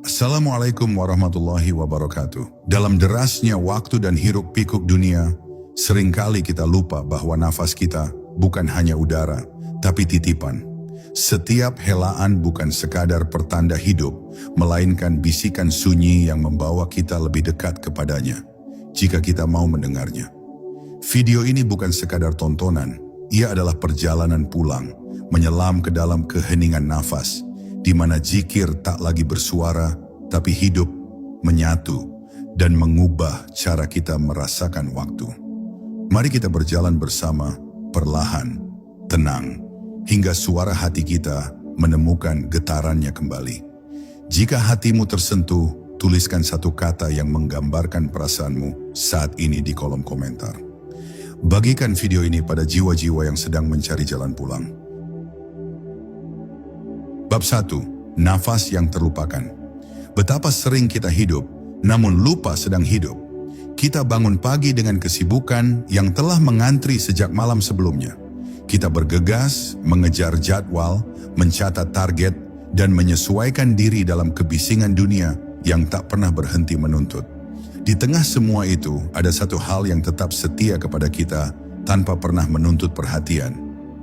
Assalamualaikum warahmatullahi wabarakatuh. Dalam derasnya waktu dan hiruk pikuk dunia, seringkali kita lupa bahwa nafas kita bukan hanya udara, tapi titipan. Setiap helaan bukan sekadar pertanda hidup, melainkan bisikan sunyi yang membawa kita lebih dekat kepadanya, jika kita mau mendengarnya. Video ini bukan sekadar tontonan, ia adalah perjalanan pulang, menyelam ke dalam keheningan nafas, di mana zikir tak lagi bersuara, tapi hidup, menyatu, dan mengubah cara kita merasakan waktu. Mari kita berjalan bersama, perlahan, tenang, hingga suara hati kita menemukan getarannya kembali. Jika hatimu tersentuh, tuliskan satu kata yang menggambarkan perasaanmu saat ini di kolom komentar. Bagikan video ini pada jiwa-jiwa yang sedang mencari jalan pulang. Bab 1. Nafas yang terlupakan. Betapa sering kita hidup, namun lupa sedang hidup. Kita bangun pagi dengan kesibukan yang telah mengantri sejak malam sebelumnya. Kita bergegas, mengejar jadwal, mencatat target, dan menyesuaikan diri dalam kebisingan dunia yang tak pernah berhenti menuntut. Di tengah semua itu, ada satu hal yang tetap setia kepada kita tanpa pernah menuntut perhatian.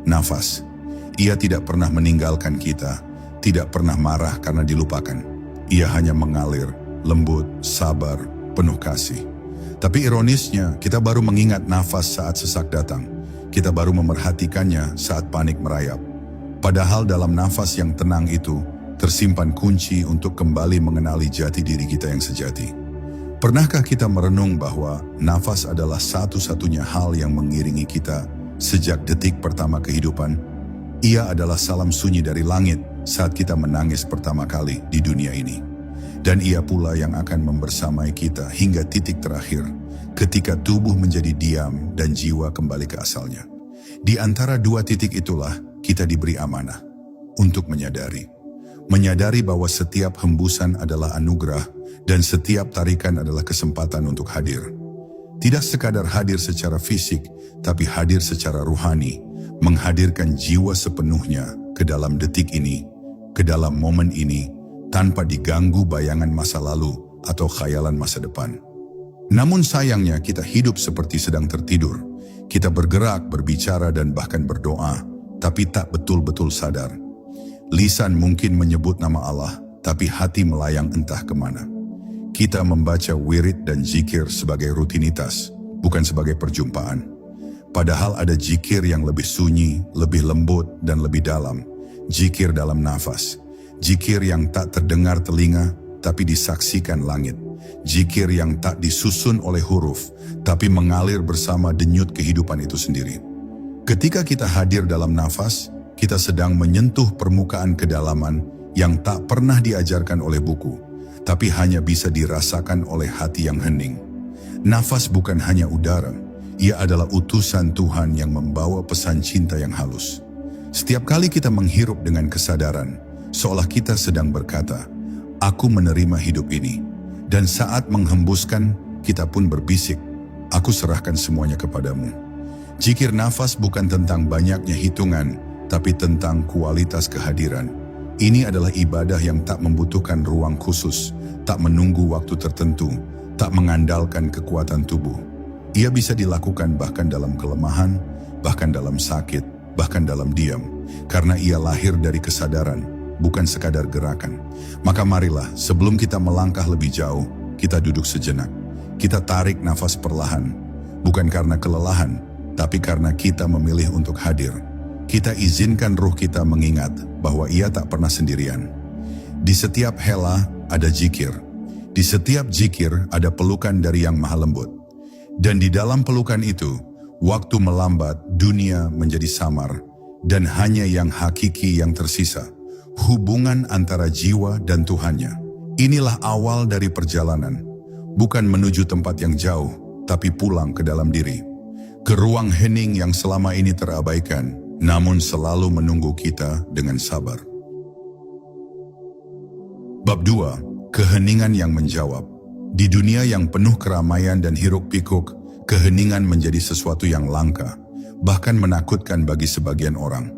Nafas. Ia tidak pernah meninggalkan kita. Tidak pernah marah karena dilupakan. Ia hanya mengalir, lembut, sabar, penuh kasih. Tapi ironisnya, kita baru mengingat nafas saat sesak datang. Kita baru memerhatikannya saat panik merayap. Padahal dalam nafas yang tenang itu, tersimpan kunci untuk kembali mengenali jati diri kita yang sejati. Pernahkah kita merenung bahwa nafas adalah satu-satunya hal yang mengiringi kita sejak detik pertama kehidupan? Ia adalah salam sunyi dari langit saat kita menangis pertama kali di dunia ini. Dan ia pula yang akan membersamai kita hingga titik terakhir, ketika tubuh menjadi diam dan jiwa kembali ke asalnya. Di antara dua titik itulah kita diberi amanah untuk menyadari. Menyadari bahwa setiap hembusan adalah anugerah dan setiap tarikan adalah kesempatan untuk hadir. Tidak sekadar hadir secara fisik, tapi hadir secara ruhani, menghadirkan jiwa sepenuhnya ke dalam detik ini, ke dalam momen ini, tanpa diganggu bayangan masa lalu atau khayalan masa depan. Namun sayangnya kita hidup seperti sedang tertidur. Kita bergerak, berbicara, dan bahkan berdoa, tapi tak betul-betul sadar. Lisan mungkin menyebut nama Allah, tapi hati melayang entah kemana. Kita membaca wirid dan zikir sebagai rutinitas, bukan sebagai perjumpaan. Padahal ada zikir yang lebih sunyi, lebih lembut, dan lebih dalam. Zikir dalam nafas. Zikir yang tak terdengar telinga, tapi disaksikan langit. Zikir yang tak disusun oleh huruf, tapi mengalir bersama denyut kehidupan itu sendiri. Ketika kita hadir dalam nafas, kita sedang menyentuh permukaan kedalaman yang tak pernah diajarkan oleh buku, tapi hanya bisa dirasakan oleh hati yang hening. Nafas bukan hanya udara, ia adalah utusan Tuhan yang membawa pesan cinta yang halus. Setiap kali kita menghirup dengan kesadaran, seolah kita sedang berkata, "Aku menerima hidup ini." Dan saat menghembuskan, kita pun berbisik, "Aku serahkan semuanya kepadamu." Zikir nafas bukan tentang banyaknya hitungan, tapi tentang kualitas kehadiran. Ini adalah ibadah yang tak membutuhkan ruang khusus, tak menunggu waktu tertentu, tak mengandalkan kekuatan tubuh. Ia bisa dilakukan bahkan dalam kelemahan, bahkan dalam sakit, bahkan dalam diam, karena ia lahir dari kesadaran, bukan sekadar gerakan. Maka marilah, sebelum kita melangkah lebih jauh, kita duduk sejenak. Kita tarik nafas perlahan, bukan karena kelelahan, tapi karena kita memilih untuk hadir. Kita izinkan ruh kita mengingat bahwa ia tak pernah sendirian. Di setiap hela ada zikir. Di setiap zikir ada pelukan dari Yang Maha Lembut. Dan di dalam pelukan itu, waktu melambat, dunia menjadi samar, dan hanya yang hakiki yang tersisa. Hubungan antara jiwa dan Tuhannya. Inilah awal dari perjalanan. Bukan menuju tempat yang jauh, tapi pulang ke dalam diri. Ke ruang hening yang selama ini terabaikan, namun selalu menunggu kita dengan sabar. Bab 2. Keheningan yang menjawab. Di dunia yang penuh keramaian dan hiruk-pikuk, keheningan menjadi sesuatu yang langka, bahkan menakutkan bagi sebagian orang.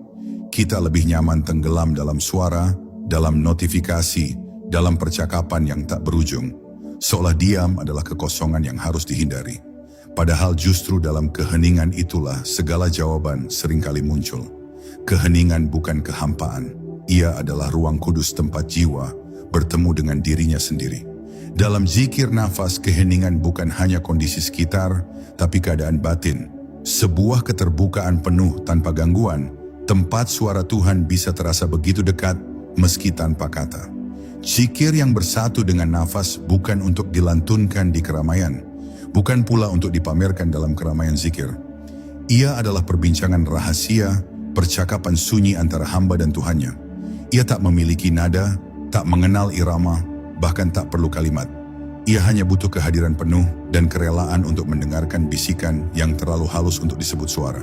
Kita lebih nyaman tenggelam dalam suara, dalam notifikasi, dalam percakapan yang tak berujung, seolah diam adalah kekosongan yang harus dihindari. Padahal justru dalam keheningan itulah segala jawaban seringkali muncul. Keheningan bukan kehampaan, ia adalah ruang kudus tempat jiwa bertemu dengan dirinya sendiri. Dalam zikir nafas, keheningan bukan hanya kondisi sekitar, tapi keadaan batin. Sebuah keterbukaan penuh tanpa gangguan, tempat suara Tuhan bisa terasa begitu dekat meski tanpa kata. Zikir yang bersatu dengan nafas bukan untuk dilantunkan di keramaian, bukan pula untuk dipamerkan dalam keramaian zikir. Ia adalah perbincangan rahasia, percakapan sunyi antara hamba dan Tuhannya. Ia tak memiliki nada, tak mengenal irama, bahkan tak perlu kalimat. Ia hanya butuh kehadiran penuh dan kerelaan untuk mendengarkan bisikan yang terlalu halus untuk disebut suara.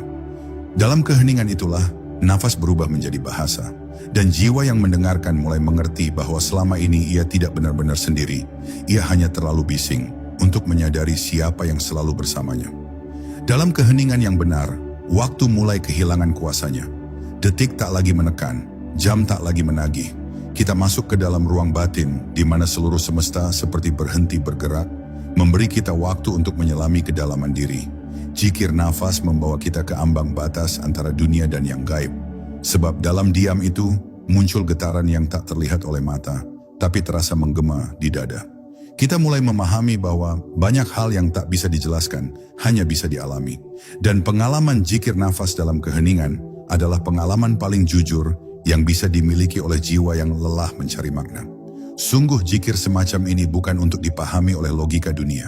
Dalam keheningan itulah, nafas berubah menjadi bahasa. Dan jiwa yang mendengarkan mulai mengerti bahwa selama ini ia tidak benar-benar sendiri. Ia hanya terlalu bising untuk menyadari siapa yang selalu bersamanya. Dalam keheningan yang benar, waktu mulai kehilangan kuasanya. Detik tak lagi menekan, jam tak lagi menagih. Kita masuk ke dalam ruang batin di mana seluruh semesta seperti berhenti bergerak, memberi kita waktu untuk menyelami kedalaman diri. Zikir nafas membawa kita ke ambang batas antara dunia dan yang gaib. Sebab dalam diam itu muncul getaran yang tak terlihat oleh mata, tapi terasa menggema di dada. Kita mulai memahami bahwa banyak hal yang tak bisa dijelaskan, hanya bisa dialami. Dan pengalaman zikir nafas dalam keheningan adalah pengalaman paling jujur yang bisa dimiliki oleh jiwa yang lelah mencari makna. Sungguh zikir semacam ini bukan untuk dipahami oleh logika dunia.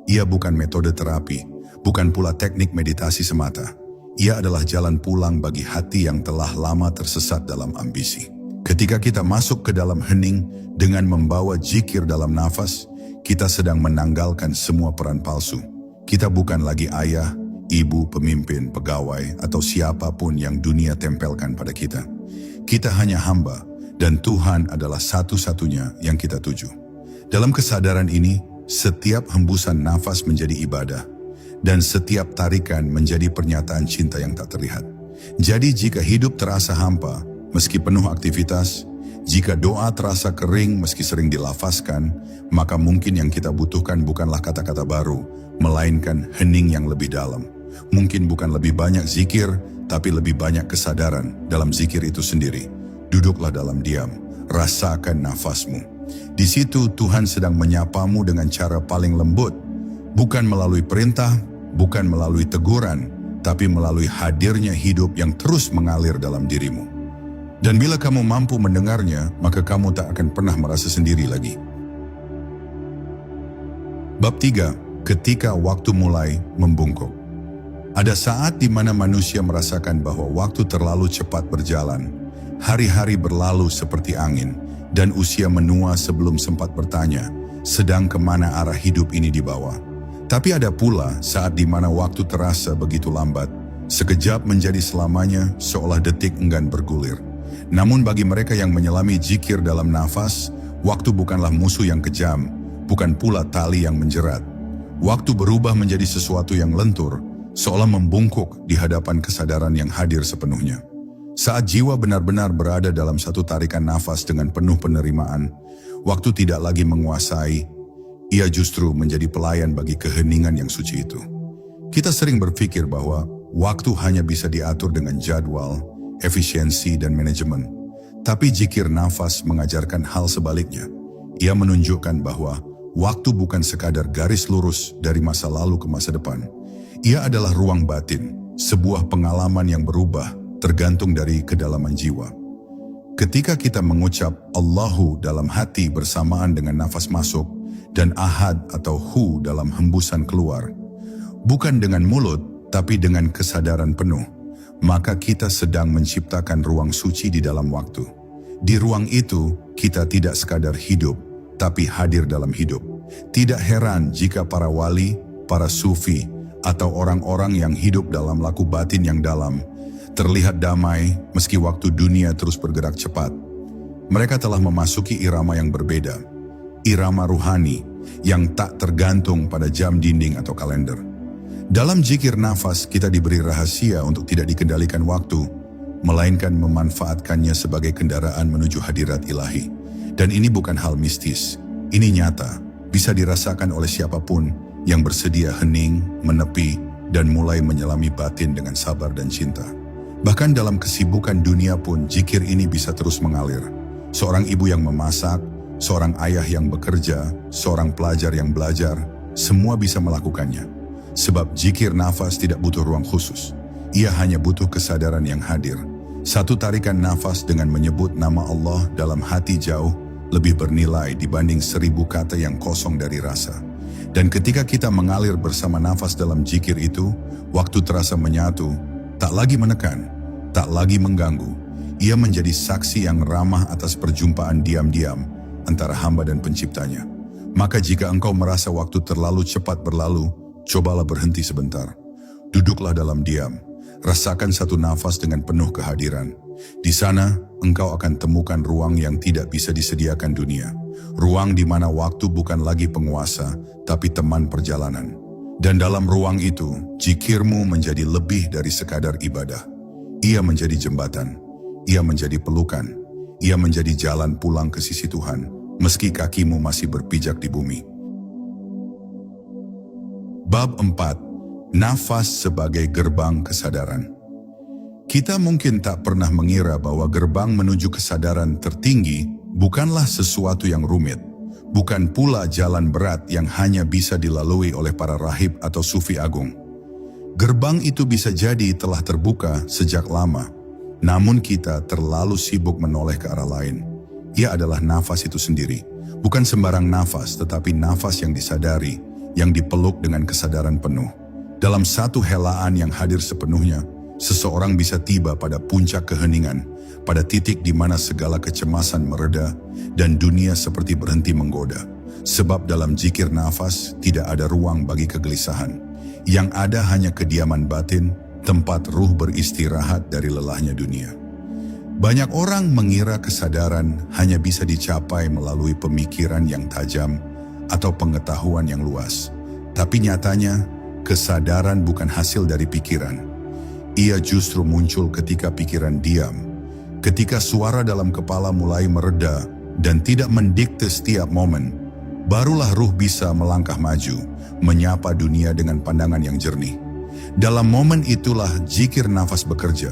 Ia bukan metode terapi, bukan pula teknik meditasi semata. Ia adalah jalan pulang bagi hati yang telah lama tersesat dalam ambisi. Ketika kita masuk ke dalam hening dengan membawa zikir dalam nafas, kita sedang menanggalkan semua peran palsu. Kita bukan lagi ayah, ibu, pemimpin, pegawai, atau siapapun yang dunia tempelkan pada kita. Kita hanya hamba, dan Tuhan adalah satu-satunya yang kita tuju. Dalam kesadaran ini, setiap hembusan nafas menjadi ibadah, dan setiap tarikan menjadi pernyataan cinta yang tak terlihat. Jadi jika hidup terasa hampa, meski penuh aktivitas, jika doa terasa kering meski sering dilafazkan, maka mungkin yang kita butuhkan bukanlah kata-kata baru, melainkan hening yang lebih dalam. Mungkin bukan lebih banyak zikir, tapi lebih banyak kesadaran dalam zikir itu sendiri. Duduklah dalam diam, rasakan nafasmu. Di situ Tuhan sedang menyapamu dengan cara paling lembut, bukan melalui perintah, bukan melalui teguran, tapi melalui hadirnya hidup yang terus mengalir dalam dirimu. Dan bila kamu mampu mendengarnya, maka kamu tak akan pernah merasa sendiri lagi. Bab 3. Ketika waktu mulai membungkuk. Ada saat di mana manusia merasakan bahwa waktu terlalu cepat berjalan. Hari-hari berlalu seperti angin, dan usia menua sebelum sempat bertanya, sedang kemana arah hidup ini dibawa. Tapi ada pula saat di mana waktu terasa begitu lambat, sekejap menjadi selamanya, seolah detik enggan bergulir. Namun bagi mereka yang menyelami zikir dalam nafas, waktu bukanlah musuh yang kejam, bukan pula tali yang menjerat. Waktu berubah menjadi sesuatu yang lentur, seolah membungkuk di hadapan kesadaran yang hadir sepenuhnya. Saat jiwa benar-benar berada dalam satu tarikan nafas dengan penuh penerimaan, waktu tidak lagi menguasai, ia justru menjadi pelayan bagi keheningan yang suci itu. Kita sering berpikir bahwa waktu hanya bisa diatur dengan jadwal, efisiensi, dan manajemen. Tapi zikir nafas mengajarkan hal sebaliknya. Ia menunjukkan bahwa waktu bukan sekadar garis lurus dari masa lalu ke masa depan. Ia adalah ruang batin, sebuah pengalaman yang berubah tergantung dari kedalaman jiwa. Ketika kita mengucap Allahu dalam hati bersamaan dengan nafas masuk dan Ahad atau Hu dalam hembusan keluar, bukan dengan mulut tapi dengan kesadaran penuh, maka kita sedang menciptakan ruang suci di dalam waktu. Di ruang itu, kita tidak sekadar hidup, tapi hadir dalam hidup. Tidak heran jika para wali, para sufi, atau orang-orang yang hidup dalam laku batin yang dalam, terlihat damai meski waktu dunia terus bergerak cepat. Mereka telah memasuki irama yang berbeda, irama ruhani yang tak tergantung pada jam dinding atau kalender. Dalam zikir nafas, kita diberi rahasia untuk tidak dikendalikan waktu, melainkan memanfaatkannya sebagai kendaraan menuju hadirat ilahi. Dan ini bukan hal mistis, ini nyata, bisa dirasakan oleh siapapun yang bersedia hening, menepi, dan mulai menyelami batin dengan sabar dan cinta. Bahkan dalam kesibukan dunia pun, zikir ini bisa terus mengalir. Seorang ibu yang memasak, seorang ayah yang bekerja, seorang pelajar yang belajar, semua bisa melakukannya. Sebab zikir nafas tidak butuh ruang khusus. Ia hanya butuh kesadaran yang hadir. Satu tarikan nafas dengan menyebut nama Allah dalam hati jauh lebih bernilai dibanding 1000 kata yang kosong dari rasa. Dan ketika kita mengalir bersama nafas dalam zikir itu, waktu terasa menyatu, tak lagi menekan, tak lagi mengganggu. Ia menjadi saksi yang ramah atas perjumpaan diam-diam antara hamba dan penciptanya. Maka jika engkau merasa waktu terlalu cepat berlalu, cobalah berhenti sebentar. Duduklah dalam diam, rasakan satu nafas dengan penuh kehadiran. Di sana, engkau akan temukan ruang yang tidak bisa disediakan dunia. Ruang di mana waktu bukan lagi penguasa, tapi teman perjalanan. Dan dalam ruang itu, zikirmu menjadi lebih dari sekadar ibadah. Ia menjadi jembatan, ia menjadi pelukan, ia menjadi jalan pulang ke sisi Tuhan, meski kakimu masih berpijak di bumi. Bab 4. Nafas sebagai gerbang kesadaran. Kita mungkin tak pernah mengira bahwa gerbang menuju kesadaran tertinggi bukanlah sesuatu yang rumit, bukan pula jalan berat yang hanya bisa dilalui oleh para rahib atau sufi agung. Gerbang itu bisa jadi telah terbuka sejak lama, namun kita terlalu sibuk menoleh ke arah lain. Ia adalah nafas itu sendiri, bukan sembarang nafas, tetapi nafas yang disadari, yang dipeluk dengan kesadaran penuh. Dalam satu helaan yang hadir sepenuhnya, seseorang bisa tiba pada puncak keheningan, pada titik di mana segala kecemasan mereda dan dunia seperti berhenti menggoda. Sebab dalam zikir nafas tidak ada ruang bagi kegelisahan. Yang ada hanya kediaman batin, tempat ruh beristirahat dari lelahnya dunia. Banyak orang mengira kesadaran hanya bisa dicapai melalui pemikiran yang tajam atau pengetahuan yang luas. Tapi nyatanya, kesadaran bukan hasil dari pikiran. Ia justru muncul ketika pikiran diam, ketika suara dalam kepala mulai mereda dan tidak mendikte setiap momen, barulah ruh bisa melangkah maju, menyapa dunia dengan pandangan yang jernih. Dalam momen itulah zikir nafas bekerja.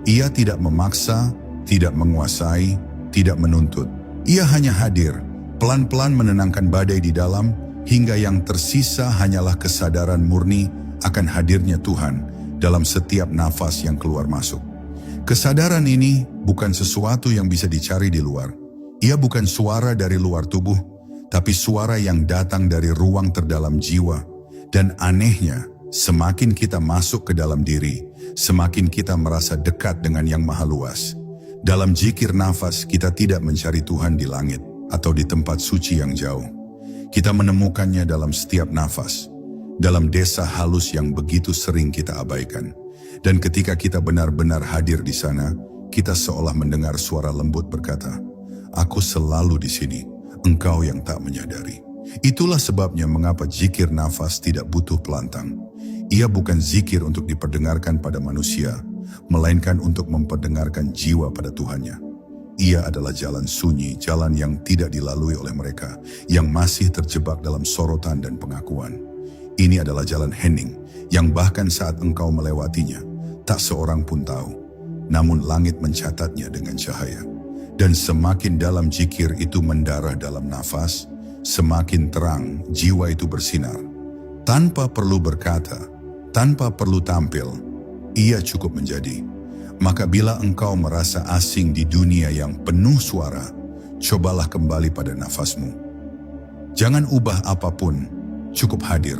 Ia tidak memaksa, tidak menguasai, tidak menuntut. Ia hanya hadir, pelan-pelan menenangkan badai di dalam, hingga yang tersisa hanyalah kesadaran murni akan hadirnya Tuhan dalam setiap nafas yang keluar masuk. Kesadaran ini bukan sesuatu yang bisa dicari di luar. Ia bukan suara dari luar tubuh, tapi suara yang datang dari ruang terdalam jiwa. Dan anehnya, semakin kita masuk ke dalam diri, semakin kita merasa dekat dengan yang maha luas. Dalam zikir nafas, kita tidak mencari Tuhan di langit atau di tempat suci yang jauh. Kita menemukannya dalam setiap nafas, dalam desa halus yang begitu sering kita abaikan. Dan ketika kita benar-benar hadir di sana, kita seolah mendengar suara lembut berkata, "Aku selalu di sini, engkau yang tak menyadari." Itulah sebabnya mengapa zikir nafas tidak butuh pelantang. Ia bukan zikir untuk diperdengarkan pada manusia, melainkan untuk memperdengarkan jiwa pada Tuhannya. Ia adalah jalan sunyi, jalan yang tidak dilalui oleh mereka, yang masih terjebak dalam sorotan dan pengakuan. Ini adalah jalan hening, yang bahkan saat engkau melewatinya, tak seorang pun tahu. Namun langit mencatatnya dengan cahaya. Dan semakin dalam zikir itu mendarah dalam nafas, semakin terang jiwa itu bersinar. Tanpa perlu berkata, tanpa perlu tampil, ia cukup menjadi. Maka bila engkau merasa asing di dunia yang penuh suara, cobalah kembali pada nafasmu. Jangan ubah apapun, cukup hadir.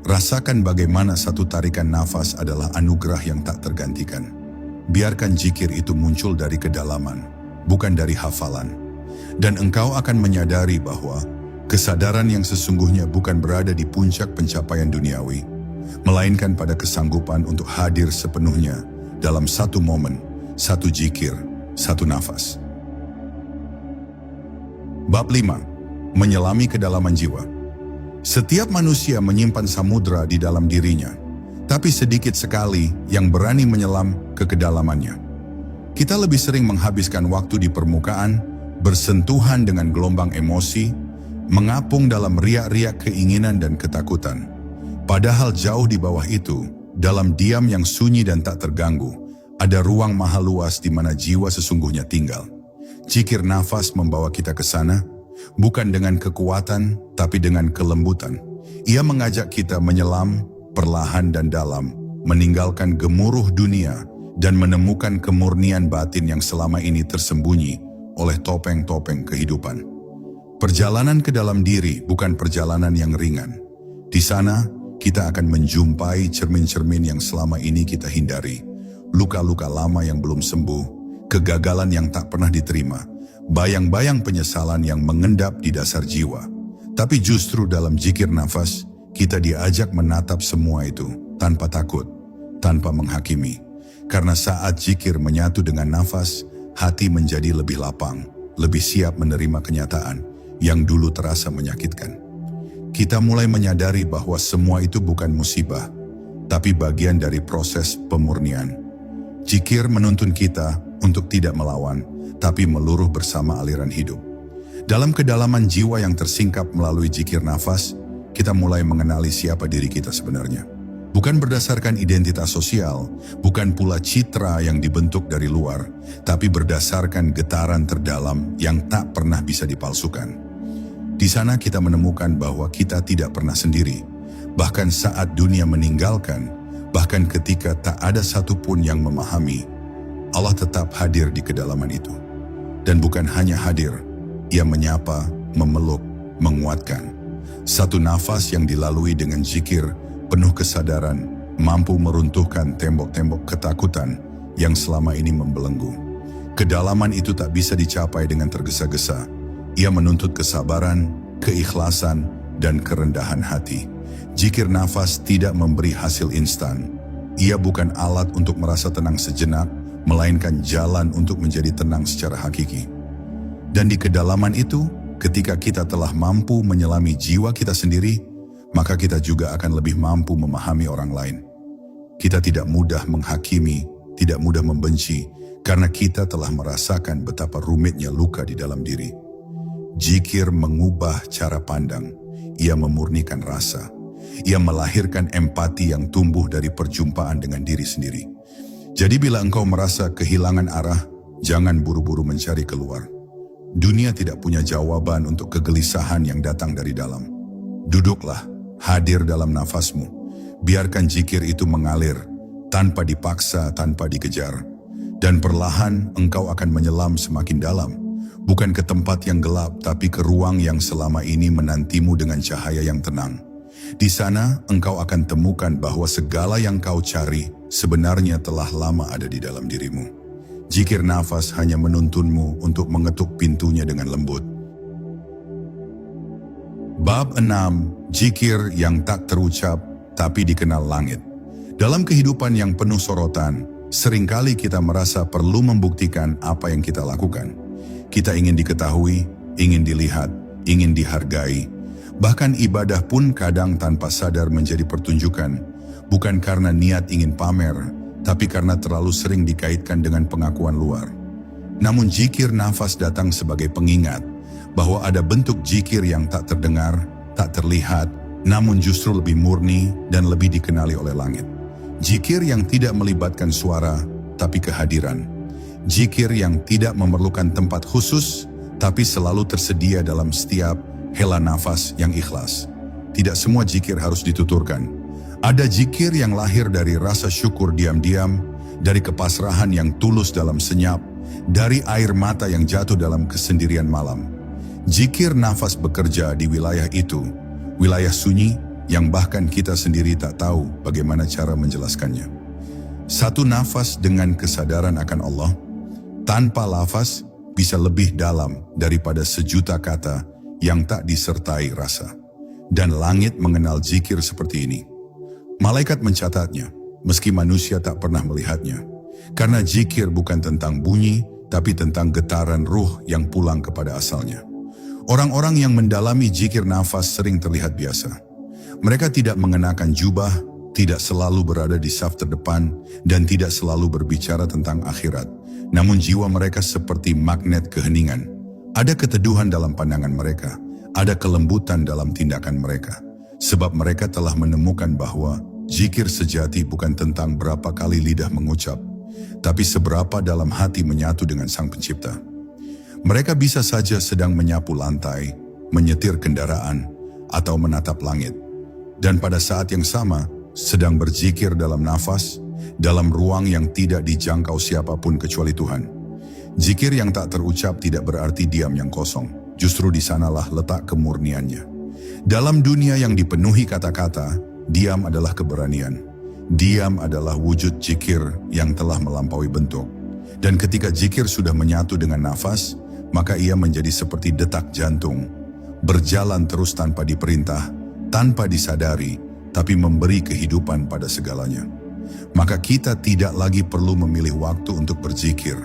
Rasakan bagaimana satu tarikan nafas adalah anugerah yang tak tergantikan. Biarkan zikir itu muncul dari kedalaman, bukan dari hafalan. Dan engkau akan menyadari bahwa kesadaran yang sesungguhnya bukan berada di puncak pencapaian duniawi, melainkan pada kesanggupan untuk hadir sepenuhnya dalam satu momen, satu zikir, satu nafas. Bab 5. Menyelami kedalaman jiwa. Setiap manusia menyimpan samudra di dalam dirinya, tapi sedikit sekali yang berani menyelam ke kedalamannya. Kita lebih sering menghabiskan waktu di permukaan bersentuhan dengan gelombang emosi, mengapung dalam riak-riak keinginan dan ketakutan. Padahal jauh di bawah itu, dalam diam yang sunyi dan tak terganggu, ada ruang maha luas di mana jiwa sesungguhnya tinggal. Zikir nafas membawa kita ke sana, bukan dengan kekuatan, tapi dengan kelembutan. Ia mengajak kita menyelam, perlahan dan dalam, meninggalkan gemuruh dunia, dan menemukan kemurnian batin yang selama ini tersembunyi oleh topeng-topeng kehidupan. Perjalanan ke dalam diri bukan perjalanan yang ringan. Di sana, kita akan menjumpai cermin-cermin yang selama ini kita hindari, luka-luka lama yang belum sembuh, kegagalan yang tak pernah diterima, bayang-bayang penyesalan yang mengendap di dasar jiwa. Tapi justru dalam zikir nafas, kita diajak menatap semua itu tanpa takut, tanpa menghakimi. Karena saat zikir menyatu dengan nafas, hati menjadi lebih lapang, lebih siap menerima kenyataan yang dulu terasa menyakitkan. Kita mulai menyadari bahwa semua itu bukan musibah, tapi bagian dari proses pemurnian. Zikir menuntun kita untuk tidak melawan, tapi meluruh bersama aliran hidup. Dalam kedalaman jiwa yang tersingkap melalui zikir nafas, kita mulai mengenali siapa diri kita sebenarnya. Bukan berdasarkan identitas sosial, bukan pula citra yang dibentuk dari luar, tapi berdasarkan getaran terdalam yang tak pernah bisa dipalsukan. Di sana kita menemukan bahwa kita tidak pernah sendiri. Bahkan saat dunia meninggalkan, bahkan ketika tak ada satupun yang memahami, Allah tetap hadir di kedalaman itu. Dan bukan hanya hadir, Ia menyapa, memeluk, menguatkan. Satu nafas yang dilalui dengan zikir, penuh kesadaran, mampu meruntuhkan tembok-tembok ketakutan yang selama ini membelenggu. Kedalaman itu tak bisa dicapai dengan tergesa-gesa. Ia menuntut kesabaran, keikhlasan, dan kerendahan hati. Zikir nafas tidak memberi hasil instan. Ia bukan alat untuk merasa tenang sejenak, melainkan jalan untuk menjadi tenang secara hakiki. Dan di kedalaman itu, ketika kita telah mampu menyelami jiwa kita sendiri, maka kita juga akan lebih mampu memahami orang lain. Kita tidak mudah menghakimi, tidak mudah membenci, karena kita telah merasakan betapa rumitnya luka di dalam diri. Zikir mengubah cara pandang, ia memurnikan rasa, ia melahirkan empati yang tumbuh dari perjumpaan dengan diri sendiri. Jadi bila engkau merasa kehilangan arah, jangan buru-buru mencari keluar. Dunia tidak punya jawaban untuk kegelisahan yang datang dari dalam. Duduklah, hadir dalam nafasmu, biarkan zikir itu mengalir, tanpa dipaksa, tanpa dikejar. Dan perlahan engkau akan menyelam semakin dalam. Bukan ke tempat yang gelap, tapi ke ruang yang selama ini menantimu dengan cahaya yang tenang. Di sana, engkau akan temukan bahwa segala yang kau cari sebenarnya telah lama ada di dalam dirimu. Zikir nafas hanya menuntunmu untuk mengetuk pintunya dengan lembut. Bab 6. Zikir yang tak terucap, tapi dikenal langit. Dalam kehidupan yang penuh sorotan, seringkali kita merasa perlu membuktikan apa yang kita lakukan. Kita ingin diketahui, ingin dilihat, ingin dihargai. Bahkan ibadah pun kadang tanpa sadar menjadi pertunjukan, bukan karena niat ingin pamer, tapi karena terlalu sering dikaitkan dengan pengakuan luar. Namun zikir nafas datang sebagai pengingat bahwa ada bentuk zikir yang tak terdengar, tak terlihat, namun justru lebih murni dan lebih dikenali oleh langit. Zikir yang tidak melibatkan suara, tapi kehadiran. Zikir yang tidak memerlukan tempat khusus, tapi selalu tersedia dalam setiap hela nafas yang ikhlas. Tidak semua zikir harus dituturkan. Ada zikir yang lahir dari rasa syukur diam-diam, dari kepasrahan yang tulus dalam senyap, dari air mata yang jatuh dalam kesendirian malam. Zikir nafas bekerja di wilayah itu, wilayah sunyi yang bahkan kita sendiri tak tahu bagaimana cara menjelaskannya. Satu nafas dengan kesadaran akan Allah, tanpa lafaz, bisa lebih dalam daripada sejuta kata yang tak disertai rasa. Dan langit mengenal zikir seperti ini. Malaikat mencatatnya, meski manusia tak pernah melihatnya. Karena zikir bukan tentang bunyi, tapi tentang getaran ruh yang pulang kepada asalnya. Orang-orang yang mendalami zikir nafas sering terlihat biasa. Mereka tidak mengenakan jubah, tidak selalu berada di saf terdepan, dan tidak selalu berbicara tentang akhirat. Namun jiwa mereka seperti magnet keheningan. Ada keteduhan dalam pandangan mereka, ada kelembutan dalam tindakan mereka. Sebab mereka telah menemukan bahwa zikir sejati bukan tentang berapa kali lidah mengucap, tapi seberapa dalam hati menyatu dengan Sang Pencipta. Mereka bisa saja sedang menyapu lantai, menyetir kendaraan, atau menatap langit. Dan pada saat yang sama, sedang berzikir dalam nafas, dalam ruang yang tidak dijangkau siapapun kecuali Tuhan. Zikir yang tak terucap tidak berarti diam yang kosong. Justru di sanalah letak kemurniannya. Dalam dunia yang dipenuhi kata-kata, diam adalah keberanian. Diam adalah wujud zikir yang telah melampaui bentuk. Dan ketika zikir sudah menyatu dengan nafas, maka ia menjadi seperti detak jantung, berjalan terus tanpa diperintah, tanpa disadari, tapi memberi kehidupan pada segalanya. Maka kita tidak lagi perlu memilih waktu untuk berzikir.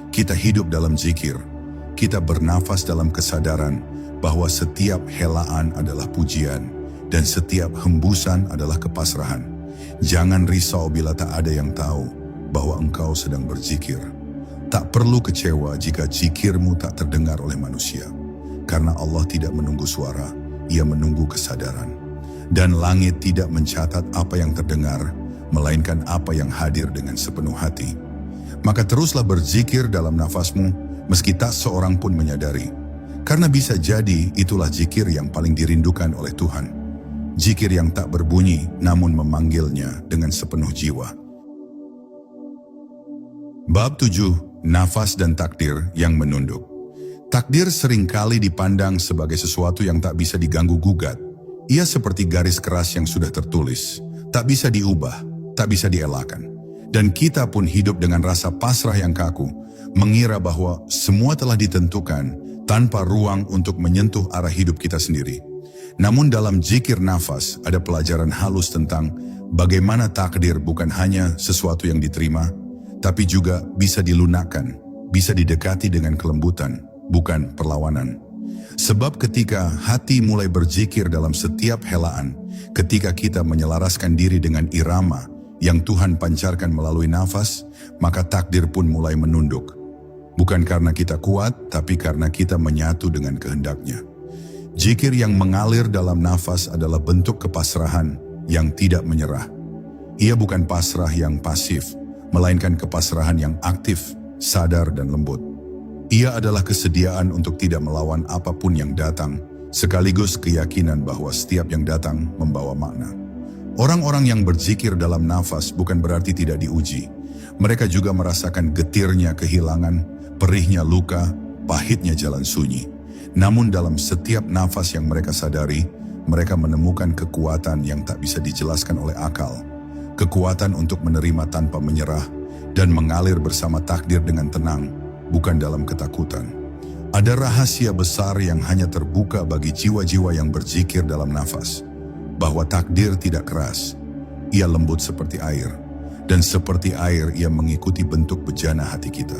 Kita hidup dalam zikir. Kita bernafas dalam kesadaran bahwa setiap helaan adalah pujian dan setiap hembusan adalah kepasrahan. Jangan risau bila tak ada yang tahu bahwa engkau sedang berzikir. Tak perlu kecewa jika zikirmu tak terdengar oleh manusia. Karena Allah tidak menunggu suara, Ia menunggu kesadaran. Dan langit tidak mencatat apa yang terdengar, melainkan apa yang hadir dengan sepenuh hati. Maka teruslah berzikir dalam nafasmu, meski tak seorang pun menyadari. Karena bisa jadi itulah zikir yang paling dirindukan oleh Tuhan. Zikir yang tak berbunyi, namun memanggilnya dengan sepenuh jiwa. Bab 7. Nafas dan takdir yang menunduk. Takdir seringkali dipandang sebagai sesuatu yang tak bisa diganggu-gugat. Ia seperti garis keras yang sudah tertulis, tak bisa diubah, tak bisa dielakkan. Dan kita pun hidup dengan rasa pasrah yang kaku, mengira bahwa semua telah ditentukan tanpa ruang untuk menyentuh arah hidup kita sendiri. Namun dalam zikir nafas ada pelajaran halus tentang bagaimana takdir bukan hanya sesuatu yang diterima, tapi juga bisa dilunakkan, bisa didekati dengan kelembutan, bukan perlawanan. Sebab ketika hati mulai berzikir dalam setiap helaan, ketika kita menyelaraskan diri dengan irama yang Tuhan pancarkan melalui nafas, maka takdir pun mulai menunduk. Bukan karena kita kuat, tapi karena kita menyatu dengan kehendaknya. Zikir yang mengalir dalam nafas adalah bentuk kepasrahan yang tidak menyerah. Ia bukan pasrah yang pasif, melainkan kepasrahan yang aktif, sadar dan lembut. Ia adalah kesediaan untuk tidak melawan apapun yang datang, sekaligus keyakinan bahwa setiap yang datang membawa makna. Orang-orang yang berzikir dalam nafas bukan berarti tidak diuji. Mereka juga merasakan getirnya kehilangan, perihnya luka, pahitnya jalan sunyi. Namun dalam setiap nafas yang mereka sadari, mereka menemukan kekuatan yang tak bisa dijelaskan oleh akal. Kekuatan untuk menerima tanpa menyerah dan mengalir bersama takdir dengan tenang, bukan dalam ketakutan. Ada rahasia besar yang hanya terbuka bagi jiwa-jiwa yang berzikir dalam nafas, bahwa takdir tidak keras, ia lembut seperti air, dan seperti air ia mengikuti bentuk bejana hati kita.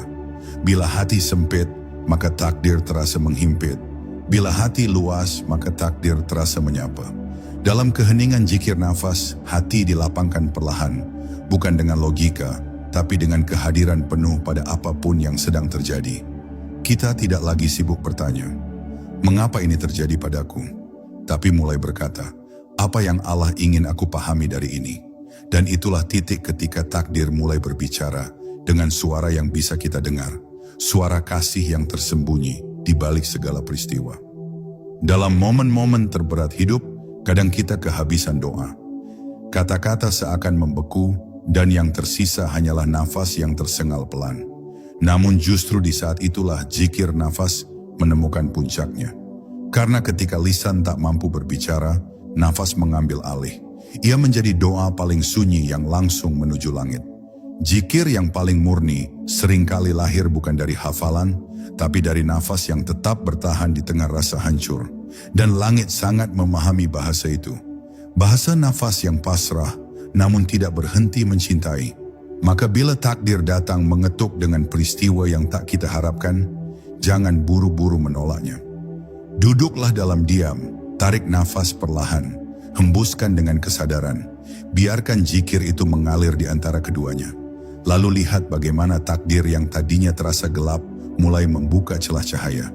Bila hati sempit, maka takdir terasa menghimpit. Bila hati luas, maka takdir terasa menyapa. Dalam keheningan zikir nafas, hati dilapangkan perlahan, bukan dengan logika, tapi dengan kehadiran penuh pada apapun yang sedang terjadi. Kita tidak lagi sibuk bertanya, mengapa ini terjadi padaku? Tapi mulai berkata, apa yang Allah ingin aku pahami dari ini? Dan itulah titik ketika takdir mulai berbicara dengan suara yang bisa kita dengar, suara kasih yang tersembunyi di balik segala peristiwa. Dalam momen-momen terberat hidup, kadang kita kehabisan doa. Kata-kata seakan membeku dan yang tersisa hanyalah nafas yang tersengal pelan. Namun justru di saat itulah zikir nafas menemukan puncaknya. Karena ketika lisan tak mampu berbicara, nafas mengambil alih. Ia menjadi doa paling sunyi yang langsung menuju langit. Zikir yang paling murni seringkali lahir bukan dari hafalan, tapi dari nafas yang tetap bertahan di tengah rasa hancur. Dan langit sangat memahami bahasa itu. Bahasa nafas yang pasrah, namun tidak berhenti mencintai. Maka bila takdir datang mengetuk dengan peristiwa yang tak kita harapkan, jangan buru-buru menolaknya. Duduklah dalam diam, tarik nafas perlahan, hembuskan dengan kesadaran. Biarkan zikir itu mengalir di antara keduanya. Lalu lihat bagaimana takdir yang tadinya terasa gelap mulai membuka celah cahaya.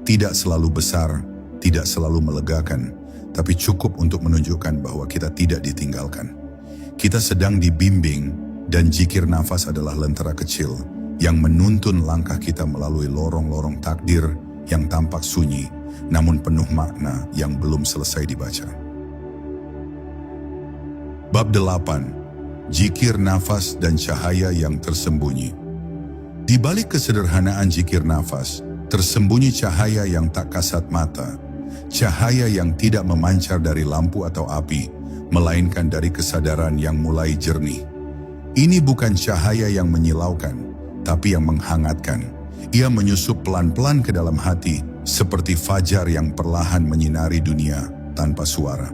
Tidak selalu besar, tidak selalu melegakan, tapi cukup untuk menunjukkan bahwa kita tidak ditinggalkan. Kita sedang dibimbing, dan zikir nafas adalah lentera kecil yang menuntun langkah kita melalui lorong-lorong takdir yang tampak sunyi, namun penuh makna yang belum selesai dibaca. Bab 8. Zikir nafas dan cahaya yang tersembunyi. Di balik kesederhanaan zikir nafas, tersembunyi cahaya yang tak kasat mata, cahaya yang tidak memancar dari lampu atau api, melainkan dari kesadaran yang mulai jernih. Ini bukan cahaya yang menyilaukan, tapi yang menghangatkan. Ia menyusup pelan-pelan ke dalam hati, seperti fajar yang perlahan menyinari dunia tanpa suara.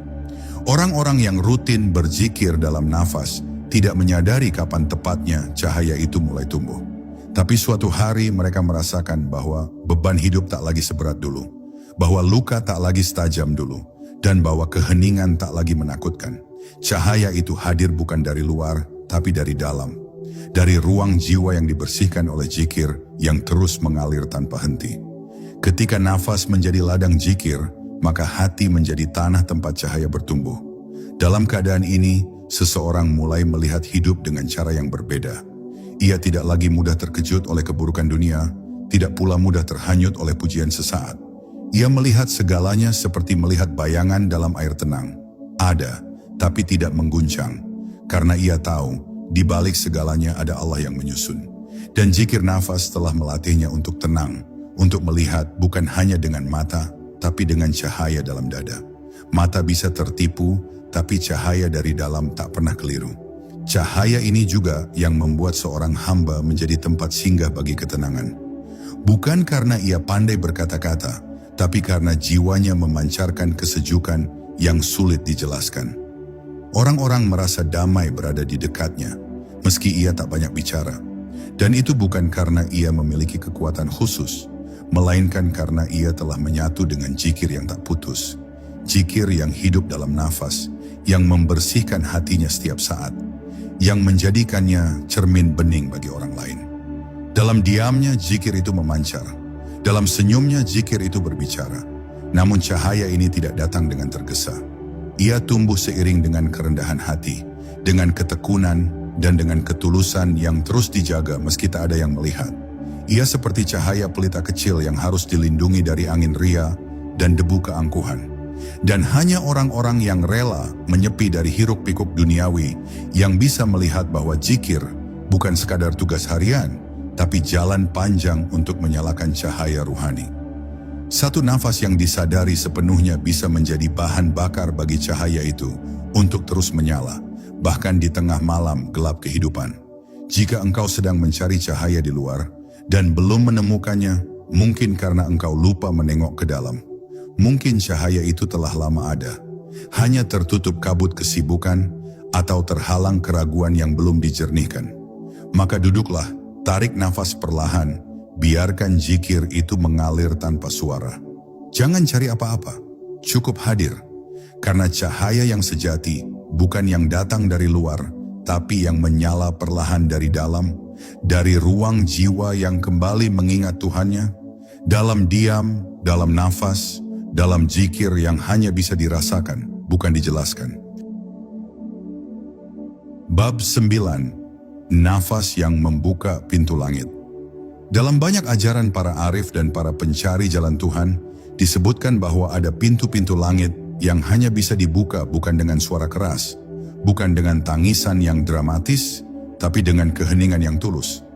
Orang-orang yang rutin berzikir dalam nafas tidak menyadari kapan tepatnya cahaya itu mulai tumbuh. Tapi suatu hari mereka merasakan bahwa beban hidup tak lagi seberat dulu, bahwa luka tak lagi setajam dulu, dan bahwa keheningan tak lagi menakutkan. Cahaya itu hadir bukan dari luar, tapi dari dalam. Dari ruang jiwa yang dibersihkan oleh zikir yang terus mengalir tanpa henti. Ketika nafas menjadi ladang zikir, maka hati menjadi tanah tempat cahaya bertumbuh. Dalam keadaan ini, seseorang mulai melihat hidup dengan cara yang berbeda. Ia tidak lagi mudah terkejut oleh keburukan dunia, tidak pula mudah terhanyut oleh pujian sesaat. Ia melihat segalanya seperti melihat bayangan dalam air tenang. Ada, tapi tidak mengguncang. Karena ia tahu, di balik segalanya ada Allah yang menyusun. Dan zikir nafas telah melatihnya untuk tenang, untuk melihat bukan hanya dengan mata, tapi dengan cahaya dalam dada. Mata bisa tertipu, tapi cahaya dari dalam tak pernah keliru. Cahaya ini juga yang membuat seorang hamba menjadi tempat singgah bagi ketenangan. Bukan karena ia pandai berkata-kata, tapi karena jiwanya memancarkan kesejukan yang sulit dijelaskan. Orang-orang merasa damai berada di dekatnya, meski ia tak banyak bicara. Dan itu bukan karena ia memiliki kekuatan khusus, melainkan karena ia telah menyatu dengan zikir yang tak putus. Zikir yang hidup dalam nafas, yang membersihkan hatinya setiap saat, yang menjadikannya cermin bening bagi orang lain. Dalam diamnya zikir itu memancar, dalam senyumnya zikir itu berbicara. Namun cahaya ini tidak datang dengan tergesa. Ia tumbuh seiring dengan kerendahan hati, dengan ketekunan dan dengan ketulusan yang terus dijaga meski tak ada yang melihat. Ia seperti cahaya pelita kecil yang harus dilindungi dari angin ria dan debu keangkuhan. Dan hanya orang-orang yang rela menyepi dari hiruk-pikuk duniawi yang bisa melihat bahwa zikir bukan sekadar tugas harian, tapi jalan panjang untuk menyalakan cahaya ruhani. Satu nafas yang disadari sepenuhnya bisa menjadi bahan bakar bagi cahaya itu untuk terus menyala, bahkan di tengah malam gelap kehidupan. Jika engkau sedang mencari cahaya di luar dan belum menemukannya, mungkin karena engkau lupa menengok ke dalam. Mungkin cahaya itu telah lama ada, hanya tertutup kabut kesibukan atau terhalang keraguan yang belum dijernihkan. Maka duduklah, tarik nafas perlahan, biarkan zikir itu mengalir tanpa suara. Jangan cari apa-apa, cukup hadir. Karena cahaya yang sejati bukan yang datang dari luar, tapi yang menyala perlahan dari dalam, dari ruang jiwa yang kembali mengingat Tuhannya, dalam diam, dalam nafas, dalam zikir yang hanya bisa dirasakan, bukan dijelaskan. Bab 9. Nafas yang membuka pintu langit. Dalam banyak ajaran para arif dan para pencari jalan Tuhan, disebutkan bahwa ada pintu-pintu langit yang hanya bisa dibuka bukan dengan suara keras, bukan dengan tangisan yang dramatis, tapi dengan keheningan yang tulus.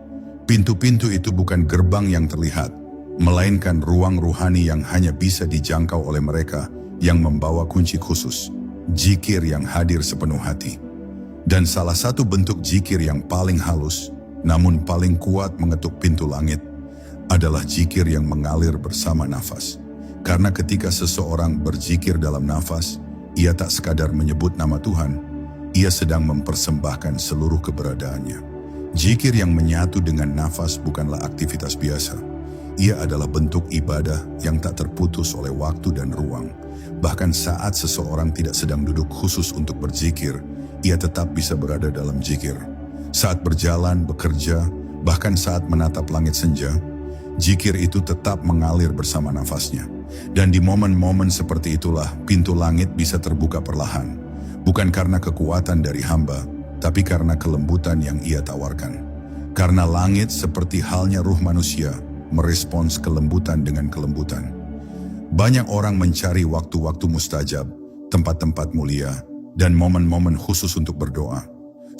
Pintu-pintu itu bukan gerbang yang terlihat, melainkan ruang ruhani yang hanya bisa dijangkau oleh mereka yang membawa kunci khusus, zikir yang hadir sepenuh hati. Dan salah satu bentuk zikir yang paling halus, namun paling kuat mengetuk pintu langit, adalah zikir yang mengalir bersama nafas. Karena ketika seseorang berzikir dalam nafas, ia tak sekadar menyebut nama Tuhan, ia sedang mempersembahkan seluruh keberadaannya. Zikir yang menyatu dengan nafas bukanlah aktivitas biasa. Ia adalah bentuk ibadah yang tak terputus oleh waktu dan ruang. Bahkan saat seseorang tidak sedang duduk khusus untuk berzikir, ia tetap bisa berada dalam zikir. Saat berjalan, bekerja, bahkan saat menatap langit senja, Zikir itu tetap mengalir bersama nafasnya. Dan di momen-momen seperti itulah pintu langit bisa terbuka perlahan. Bukan karena kekuatan dari hamba, tapi karena kelembutan yang ia tawarkan. Karena langit seperti halnya ruh manusia, merespons kelembutan dengan kelembutan. Banyak orang mencari waktu-waktu mustajab, tempat-tempat mulia, dan momen-momen khusus untuk berdoa.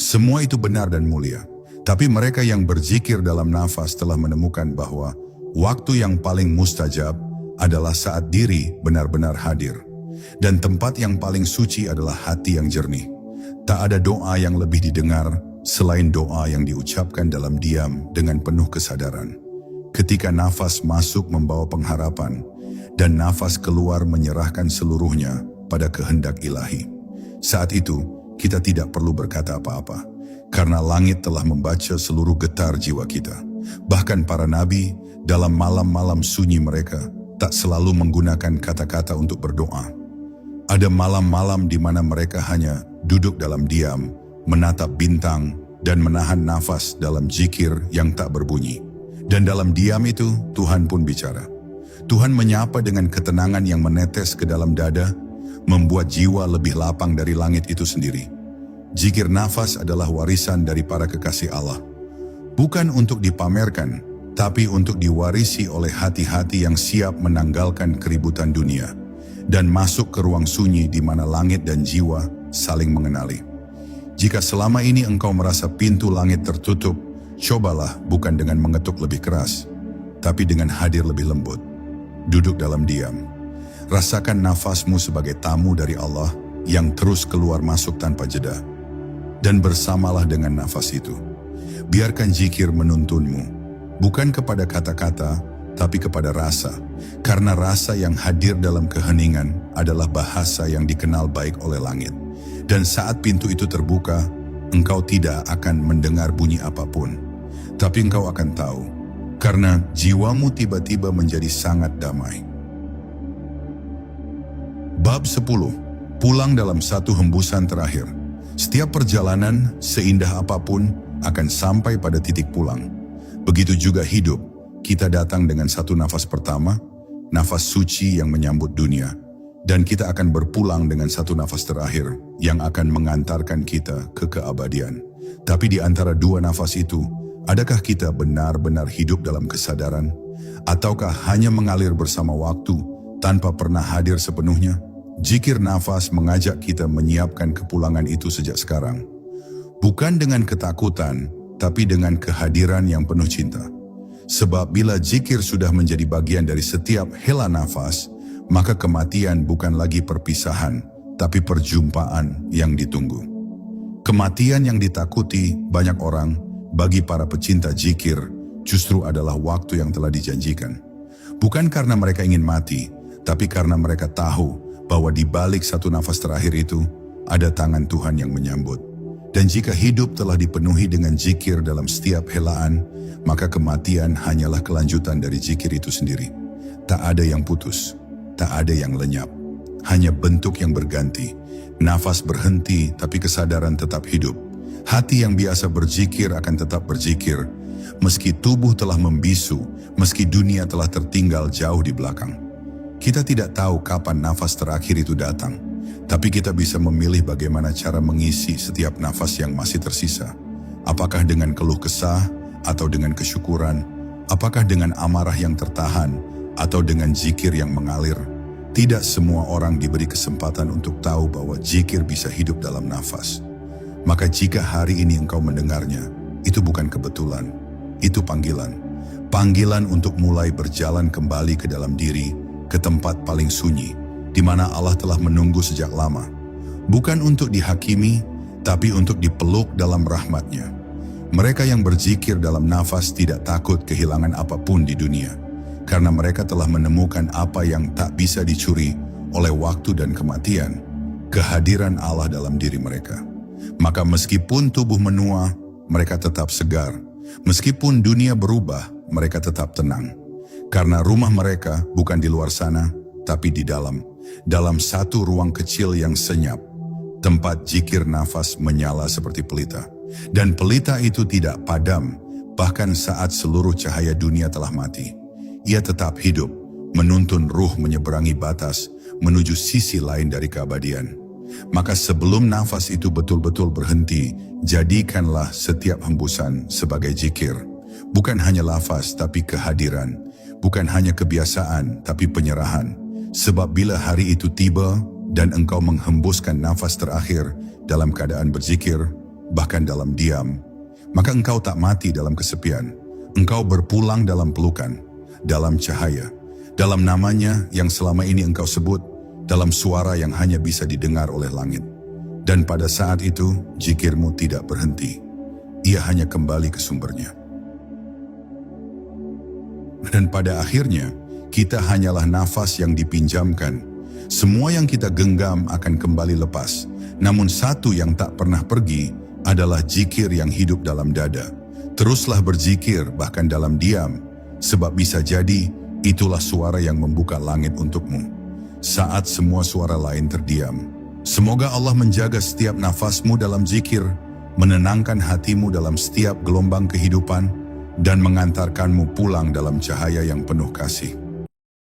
Semua itu benar dan mulia. Tapi mereka yang berzikir dalam nafas telah menemukan bahwa waktu yang paling mustajab adalah saat diri benar-benar hadir. Dan tempat yang paling suci adalah hati yang jernih. Tak ada doa yang lebih didengar selain doa yang diucapkan dalam diam dengan penuh kesadaran. Ketika nafas masuk membawa pengharapan, dan nafas keluar menyerahkan seluruhnya pada kehendak ilahi. Saat itu, kita tidak perlu berkata apa-apa, karena langit telah membaca seluruh getar jiwa kita. Bahkan para nabi, dalam malam-malam sunyi mereka, tak selalu menggunakan kata-kata untuk berdoa. Ada malam-malam di mana mereka hanya duduk dalam diam, menatap bintang, dan menahan nafas dalam zikir yang tak berbunyi. Dan dalam diam itu, Tuhan pun bicara. Tuhan menyapa dengan ketenangan yang menetes ke dalam dada, membuat jiwa lebih lapang dari langit itu sendiri. Zikir nafas adalah warisan dari para kekasih Allah. Bukan untuk dipamerkan, tapi untuk diwarisi oleh hati-hati yang siap menanggalkan keributan dunia dan masuk ke ruang sunyi di mana langit dan jiwa saling mengenali. Jika selama ini engkau merasa pintu langit tertutup, cobalah bukan dengan mengetuk lebih keras, tapi dengan hadir lebih lembut. Duduk dalam diam. Rasakan nafasmu sebagai tamu dari Allah yang terus keluar masuk tanpa jeda. Dan bersamalah dengan nafas itu. Biarkan zikir menuntunmu, bukan kepada kata-kata, tapi kepada rasa. Karena rasa yang hadir dalam keheningan adalah bahasa yang dikenal baik oleh langit. Dan saat pintu itu terbuka, engkau tidak akan mendengar bunyi apapun. Tapi engkau akan tahu, karena jiwamu tiba-tiba menjadi sangat damai. Bab 10. Pulang dalam satu hembusan terakhir. Setiap perjalanan, seindah apapun, akan sampai pada titik pulang. Begitu juga hidup, kita datang dengan satu nafas pertama, nafas suci yang menyambut dunia. Dan kita akan berpulang dengan satu nafas terakhir yang akan mengantarkan kita ke keabadian. Tapi di antara dua nafas itu, adakah kita benar-benar hidup dalam kesadaran? Ataukah hanya mengalir bersama waktu tanpa pernah hadir sepenuhnya? Zikir nafas mengajak kita menyiapkan kepulangan itu sejak sekarang. Bukan dengan ketakutan, tapi dengan kehadiran yang penuh cinta. Sebab bila zikir sudah menjadi bagian dari setiap hela nafas, maka kematian bukan lagi perpisahan, tapi perjumpaan yang ditunggu. Kematian yang ditakuti banyak orang, bagi para pecinta zikir, justru adalah waktu yang telah dijanjikan. Bukan karena mereka ingin mati, tapi karena mereka tahu bahwa di balik satu nafas terakhir itu, ada tangan Tuhan yang menyambut. Dan jika hidup telah dipenuhi dengan zikir dalam setiap helaan, maka kematian hanyalah kelanjutan dari zikir itu sendiri. Tak ada yang putus, tak ada yang lenyap, hanya bentuk yang berganti. Nafas berhenti, tapi kesadaran tetap hidup. Hati yang biasa berzikir akan tetap berzikir, meski tubuh telah membisu, meski dunia telah tertinggal jauh di belakang. Kita tidak tahu kapan nafas terakhir itu datang, tapi kita bisa memilih bagaimana cara mengisi setiap nafas yang masih tersisa. Apakah dengan keluh kesah atau dengan kesyukuran? Apakah dengan amarah yang tertahan atau dengan zikir yang mengalir? Tidak semua orang diberi kesempatan untuk tahu bahwa zikir bisa hidup dalam nafas. Maka jika hari ini engkau mendengarnya, itu bukan kebetulan, itu panggilan. Panggilan untuk mulai berjalan kembali ke dalam diri, ke tempat paling sunyi, di mana Allah telah menunggu sejak lama. Bukan untuk dihakimi, tapi untuk dipeluk dalam rahmat-Nya. Mereka yang berzikir dalam nafas tidak takut kehilangan apapun di dunia, karena mereka telah menemukan apa yang tak bisa dicuri oleh waktu dan kematian, kehadiran Allah dalam diri mereka. Maka meskipun tubuh menua, mereka tetap segar. Meskipun dunia berubah, mereka tetap tenang. Karena rumah mereka bukan di luar sana, tapi di dalam satu ruang kecil yang senyap. Tempat zikir nafas menyala seperti pelita. Dan pelita itu tidak padam, bahkan saat seluruh cahaya dunia telah mati. ia tetap hidup, menuntun ruh menyeberangi batas, menuju sisi lain dari keabadian. Maka sebelum nafas itu betul-betul berhenti, jadikanlah setiap hembusan sebagai zikir. Bukan hanya lafaz tapi kehadiran, bukan hanya kebiasaan tapi penyerahan. Sebab bila hari itu tiba dan engkau menghembuskan nafas terakhir dalam keadaan berzikir, bahkan dalam diam, maka engkau tak mati dalam kesepian. Engkau berpulang dalam pelukan, dalam cahaya, dalam namanya yang selama ini engkau sebut, dalam suara yang hanya bisa didengar oleh langit. Dan pada saat itu, zikirmu tidak berhenti. Ia hanya kembali ke sumbernya. Dan pada akhirnya, kita hanyalah nafas yang dipinjamkan. Semua yang kita genggam akan kembali lepas. Namun satu yang tak pernah pergi adalah zikir yang hidup dalam dada. Teruslah berzikir bahkan dalam diam, sebab bisa jadi itulah suara yang membuka langit untukmu saat semua suara lain terdiam. Semoga Allah menjaga setiap nafasmu dalam zikir, menenangkan hatimu dalam setiap gelombang kehidupan, dan mengantarkanmu pulang dalam cahaya yang penuh kasih.